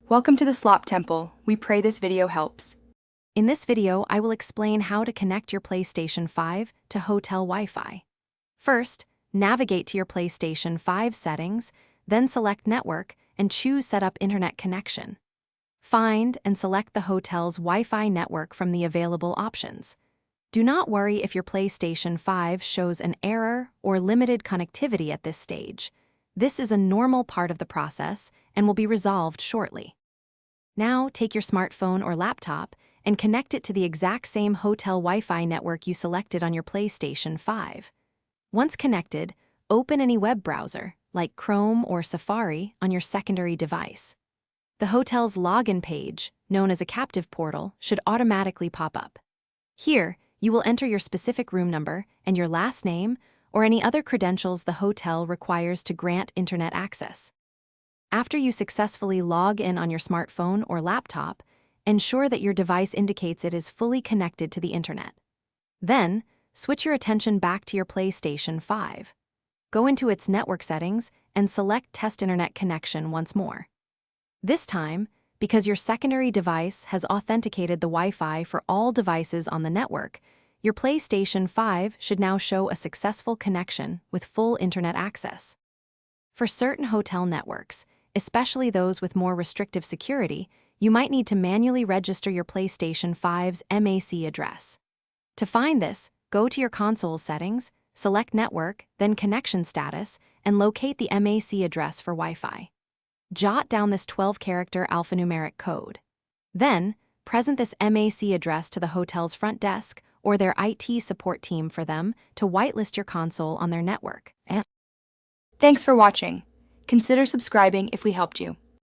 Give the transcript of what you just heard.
Welcome to the Slop Temple. We pray this video helps. In this video, I will explain how to connect your PlayStation 5 to hotel Wi-Fi. First, navigate to your PlayStation 5 settings, then select Network and choose Set up Internet Connection. Find and select the hotel's Wi-Fi network from the available options. Do not worry if your PlayStation 5 shows an error or limited connectivity at this stage. This is a normal part of the process and will be resolved shortly. Now, take your smartphone or laptop and connect it to the exact same hotel Wi-Fi network you selected on your PlayStation 5. Once connected, open any web browser, like Chrome or Safari, on your secondary device. The hotel's login page, known as a captive portal, should automatically pop up. Here, you will enter your specific room number and your last name or any other credentials the hotel requires to grant internet access. After you successfully log in on your smartphone or laptop, ensure that your device indicates it is fully connected to the internet. Then, switch your attention back to your PlayStation 5. Go into its network settings and select Test Internet Connection once more. This time, because your secondary device has authenticated the Wi-Fi for all devices on the network, your PlayStation 5 should now show a successful connection with full internet access. For certain hotel networks, especially those with more restrictive security, you might need to manually register your PlayStation 5's MAC address. To find this, go to your console's settings, select Network, then Connection Status, and locate the MAC address for Wi-Fi. Jot down this 12-character alphanumeric code. Then, present this MAC address to the hotel's front desk or their IT support team for them to whitelist your console on their network. Thanks for watching. Consider subscribing if we helped you.